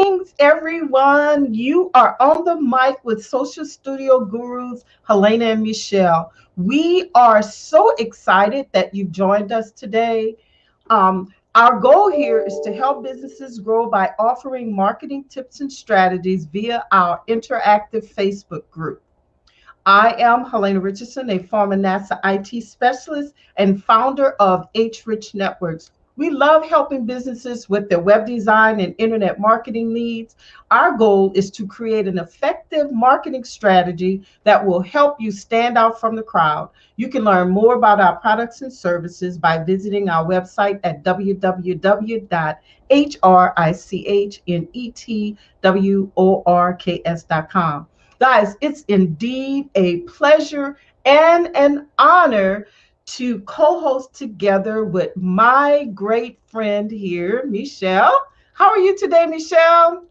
Greetings, everyone. You are on the mic with Social Studio Gurus Helena and Michelle. We are so excited that you've joined us today. Our goal here is to help businesses grow by offering marketing tips and strategies via our interactive Facebook group. I am Helena Richardson, a former NASA IT specialist and founder of H Rich Networks. We love helping businesses with their web design and internet marketing needs. Our goal is to create an effective marketing strategy that will help you stand out from the crowd. You can learn more about our products and services by visiting our website at www.hrichnetworks.com. Guys, it's indeed a pleasure and an honor to co host together with my great friend here, Michelle. How are you today, Michelle?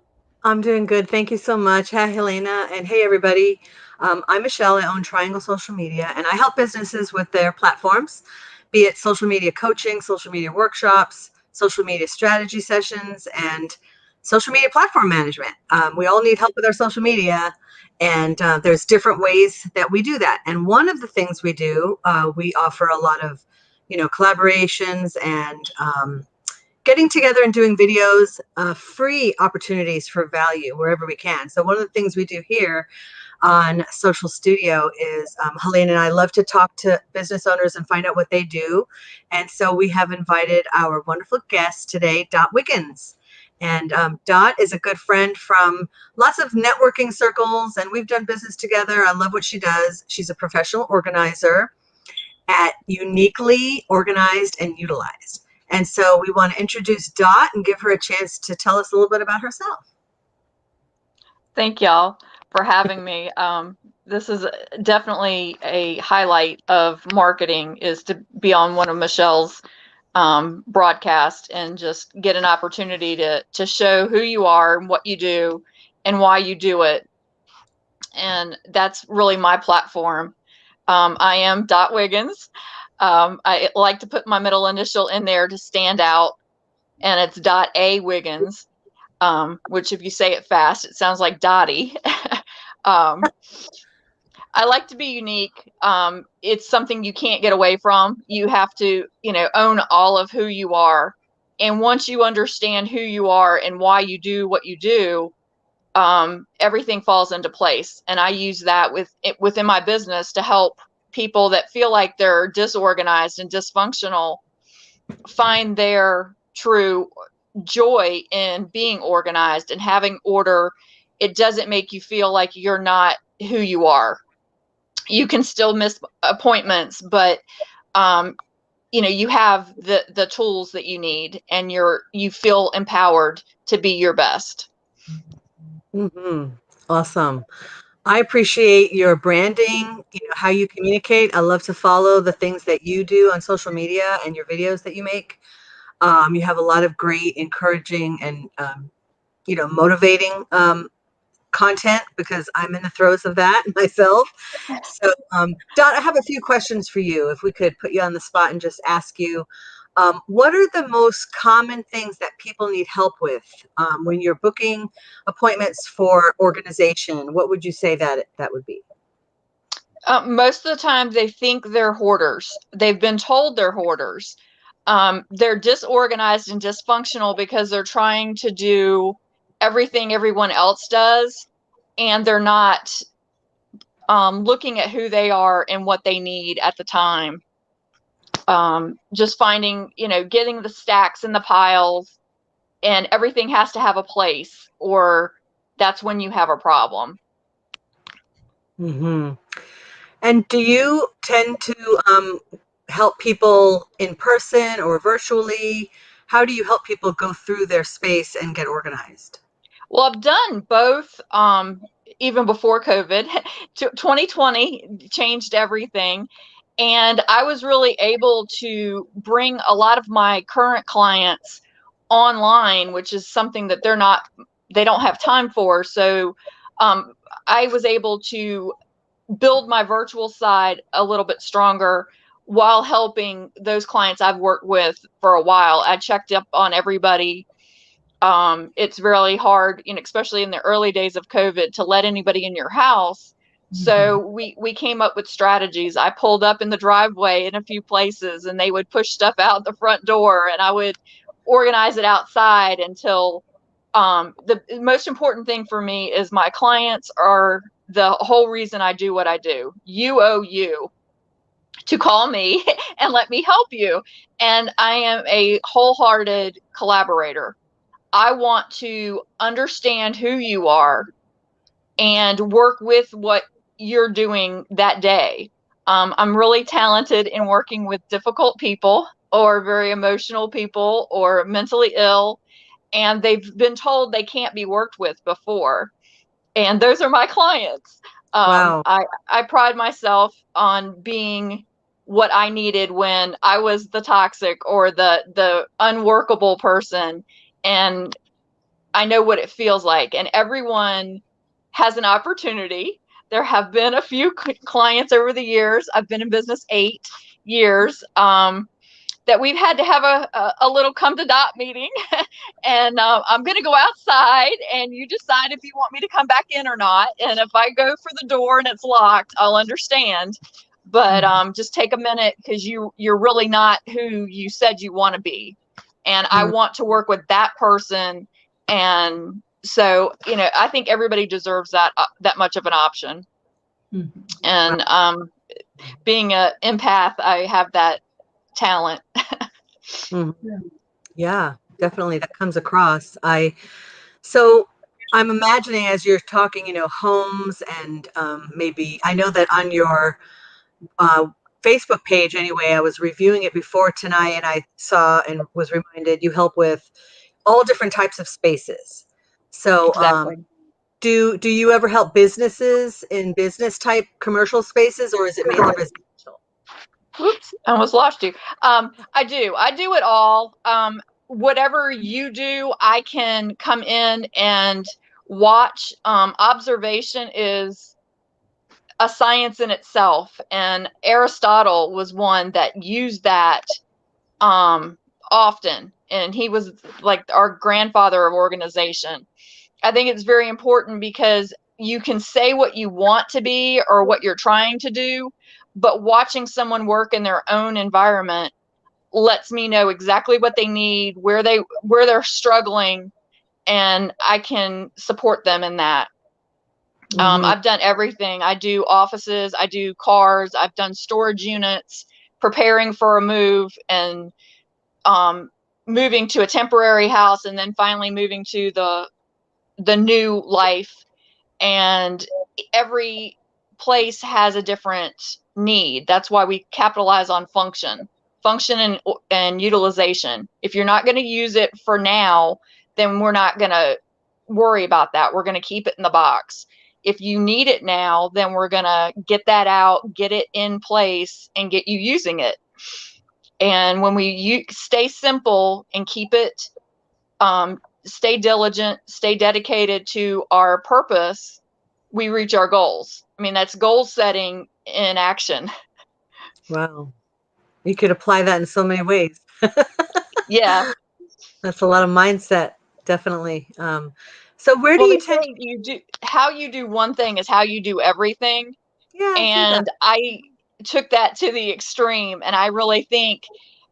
I'm doing good. Thank you so much. Hi, Helena. And hey, everybody. I'm Michelle. I own Triangle Social Media, and I help businesses with their platforms, be it social media coaching, social media workshops, social media strategy sessions, and social media platform management. We all need help with our social media, and there's different ways that we do that. And one of the things we do, we offer a lot of, collaborations and getting together and doing videos, free opportunities for value wherever we can. So one of the things we do here on Social Studio is Helena and I love to talk to business owners and find out what they do. And so we have invited our wonderful guest today, Wiggins. And Dot is a good friend from lots of networking circles, and we've done business together. I love what she does. She's a professional organizer at Uniquely Organized and Utilized. And so we want to introduce Dot and give her a chance to tell us a little bit about herself. Thank y'all for having me. This is definitely a highlight of marketing, is to be on one of Michelle's broadcasts and just get an opportunity to show who you are and what you do and why you do it. And that's really my platform. I am Dot Wiggins. I like to put my middle initial in there to stand out, and it's Dot A Wiggins, which if you say it fast, it sounds like Dottie. I like to be unique. It's something you can't get away from. You have to, own all of who you are. And once you understand who you are and why you do what you do, everything falls into place. And I use that within my business to help people that feel like they're disorganized and dysfunctional find their true joy in being organized and having order. It doesn't make you feel like you're not who you are. You can still miss appointments, but you have the tools that you need, and you feel empowered to be your best. Mm-hmm. Awesome. I appreciate your branding, how you communicate. I love to follow the things that you do on social media and your videos that you make. You have a lot of great, encouraging, and motivating content, because I'm in the throes of that myself. So, Dot, I have a few questions for you. If we could put you on the spot and just ask you, what are the most common things that people need help with when you're booking appointments for organization? What would you say that would be? Most of the time, they think they're hoarders. They've been told they're hoarders. They're disorganized and dysfunctional because they're trying to do everything everyone else does, and they're not looking at who they are and what they need at the time. Just finding, getting the stacks and the piles, and everything has to have a place, or that's when you have a problem. Mm-hmm. And do you tend to help people in person or virtually? How do you help people go through their space and get organized? Well, I've done both. Even before COVID, 2020 changed everything. And I was really able to bring a lot of my current clients online, which is something that they don't have time for. So I was able to build my virtual side a little bit stronger while helping those clients I've worked with for a while. I checked up on everybody It's really hard, especially in the early days of COVID, to let anybody in your house. So we came up with strategies. I pulled up in the driveway in a few places, and they would push stuff out the front door, and I would organize it outside until the most important thing for me is my clients are the whole reason I do what I do. You owe you to call me and let me help you. And I am a wholehearted collaborator. I want to understand who you are and work with what you're doing that day. I'm really talented in working with difficult people or very emotional people or mentally ill, and they've been told they can't be worked with before. And those are my clients. Wow. I pride myself on being what I needed when I was the toxic or the unworkable person. And I know what it feels like, and everyone has an opportunity. There have been a few clients over the years. I've been in business 8 years, that we've had to have a little come to dot meeting. And I'm going to go outside, and you decide if you want me to come back in or not. And if I go for the door and it's locked, I'll understand. But just take a minute, because you're really not who you said you want to be. And I want to work with that person. And so, I think everybody deserves that much of an option. And being an empath, I have that talent. Yeah, definitely that comes across. So I'm imagining as you're talking, homes and maybe I know that on your uh, Facebook page anyway, I was reviewing it before tonight and I saw and was reminded you help with all different types of spaces. So Exactly. do you ever help businesses in business type commercial spaces, or is it mainly residential? Whoops, I almost lost you. I do it all. Whatever you do, I can come in and watch. Observation is a science in itself, and Aristotle was one that used that often, and he was like our grandfather of organization. I think it's very important because you can say what you want to be or what you're trying to do, but watching someone work in their own environment lets me know exactly what they need, where they're struggling, and I can support them in that. I've done everything. I do offices, I do cars, I've done storage units, preparing for a move, and moving to a temporary house, and then finally moving to the new life. And every place has a different need. That's why we capitalize on function and utilization. If you're not going to use it for now, then we're not going to worry about that. We're going to keep it in the box. If you need it now, then we're going to get that out, get it in place, and get you using it. And when we stay simple and keep it, stay diligent, stay dedicated to our purpose, we reach our goals. I mean, that's goal setting in action. Wow. You could apply that in so many ways. Yeah. That's a lot of mindset, definitely. So where do Well, you they tend say how you do one thing is how you do everything. Yeah, I see that. And I took that to the extreme. And I really think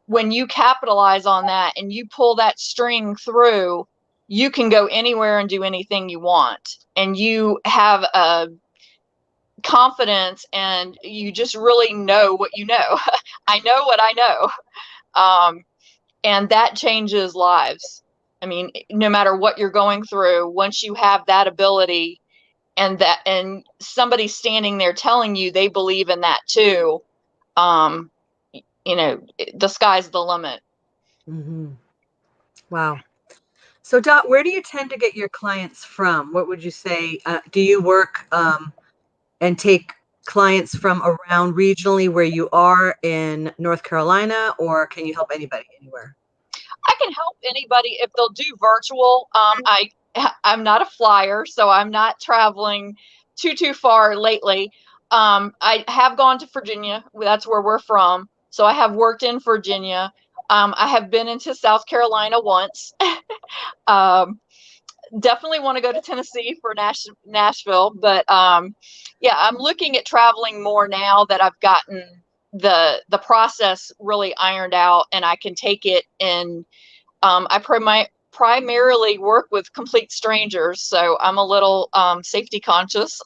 when you capitalize on that and you pull that string through, you can go anywhere and do anything you want. And you have a confidence, and you just really know what you know. I know what I know. And that changes lives. I mean, no matter what you're going through, once you have that ability, and somebody standing there telling you they believe in that too, um, the sky's the limit. Wow. So Dot, where do you tend to get your clients from? What would you say? Do you work and take clients from around regionally where you are in North Carolina, or can you help anybody anywhere? I can help anybody if they'll do virtual. I'm not a flyer, so I'm not traveling too far lately. I have gone to Virginia. That's where we're from. So I have worked in Virginia. I have been into South Carolina once. um, Definitely want to go to Tennessee for Nashville, but yeah, I'm looking at traveling more now that I've gotten the process really ironed out, and I can take it. And I primarily work with complete strangers, so I'm a little safety conscious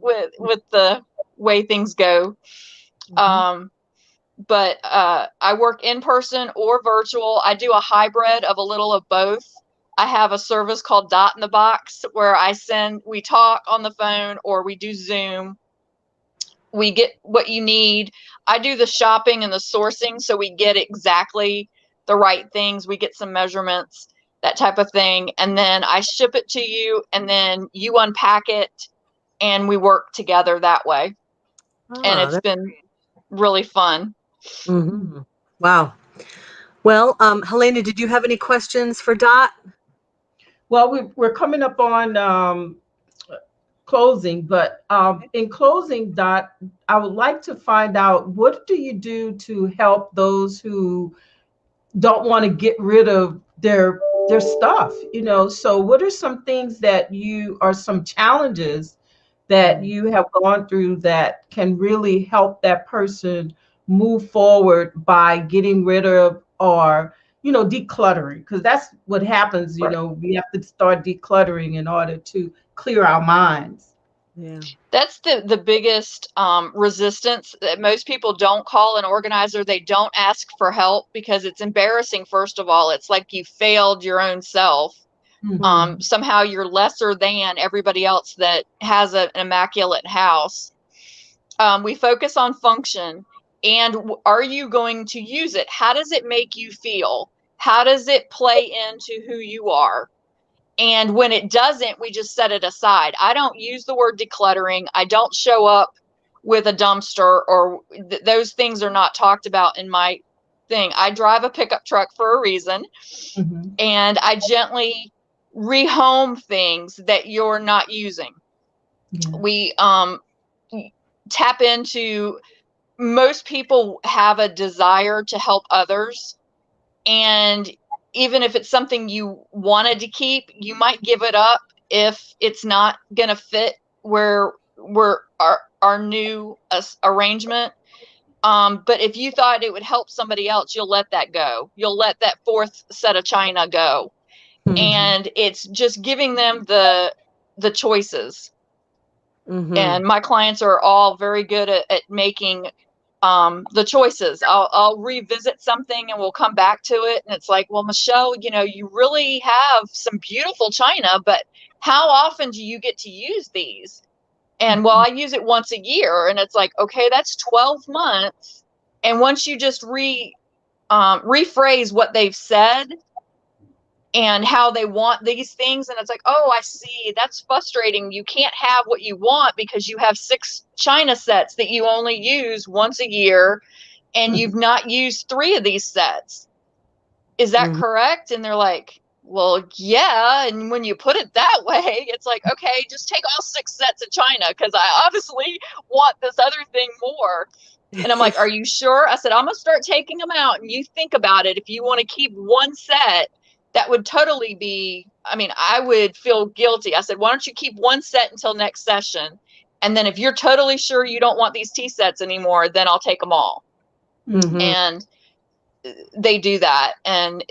with the way things go. Um, but I work in person or virtual. I do a hybrid of a little of both. I have a service called Dot in the Box where we talk on the phone or we do Zoom. We get what you need. I do the shopping and the sourcing, so we get exactly the right things. We get some measurements, that type of thing. And then I ship it to you, and then you unpack it, and we work together that way. And Ah, it's been really fun. Wow. Well, Helena, did you have any questions for Dot? Well, we're coming up on closing, but in closing, Dot, I would like to find out, what do you do to help those who don't want to get rid of their stuff? So what are some things that you are some challenges that you have gone through that can really help that person move forward by getting rid of, or decluttering? Because that's what happens. We have to start decluttering in order to clear our minds. Yeah. That's the biggest resistance, that most people don't call an organizer. They don't ask for help because it's embarrassing. First of all, it's like you failed your own self. Mhm. Somehow you're lesser than everybody else that has an immaculate house. We focus on function, and are you going to use it? How does it make you feel? How does it play into who you are? And when it doesn't, we just set it aside. I don't use the word decluttering. I don't show up with a dumpster, or those things are not talked about in my thing. I drive a pickup truck for a reason, Mhm. and I gently rehome things that you're not using. Yeah. We tap into, most people have a desire to help others, and even if it's something you wanted to keep, you might give it up if it's not going to fit where we're our new arrangement. But if you thought it would help somebody else, you'll let that go. You'll let that fourth set of china go. Mm-hmm. And it's just giving them the choices. Mm-hmm. And my clients are all very good at making the choices. I'll revisit something and we'll come back to it, and it's like, well, Michelle, you really have some beautiful china, but how often do you get to use these? And well, I use it once a year, and it's like, okay, that's 12 months. And once you just rephrase what they've said and how they want these things, and it's like, oh, I see, that's frustrating. You can't have what you want because you have 6 china sets that you only use once a year, and you've not used 3 of these sets. Is that Mm-hmm. correct? And they're like, well, yeah. And when you put it that way, it's like, okay, just take all 6 sets of china because I obviously want this other thing more. And I'm like, are you sure? I said, I'm going to start taking them out, and you think about it. If you want to keep one set, that would totally be, I mean, I would feel guilty. I said, why don't you keep one set until next session? And then if you're totally sure you don't want these tea sets anymore, then I'll take them all. Mm-hmm. And they do that. And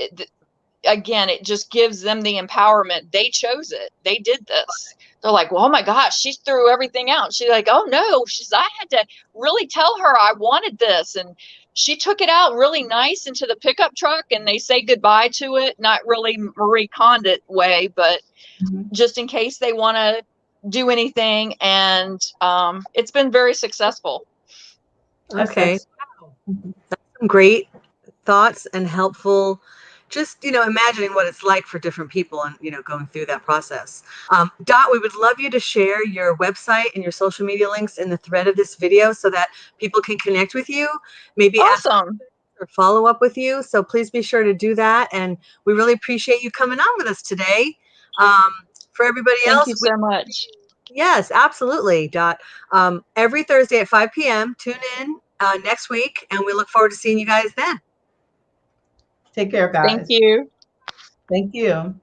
again, it just gives them the empowerment. They chose it. They did this. They're like, well, oh my gosh, she threw everything out. She's like, oh no, I had to really tell her I wanted this. And she took it out really nice into the pickup truck, and they say goodbye to it. Not really Marie Kondo way, but Mhm. just in case they want to do anything. And it's been very successful. That's Okay. excellent. Mhm. Some great thoughts and helpful, just imagining what it's like for different people, and going through that process. Dot, we would love you to share your website and your social media links in the thread of this video so that people can connect with you, maybe ask Awesome. or follow up with you. So please be sure to do that, and we really appreciate you coming on with us today. um, for everybody Thank you else, so much. yes, absolutely, Dot. Every Thursday at 5 p.m. Tune in next week, and we look forward to seeing you guys then. Take care, Thank guys. you. Thank you.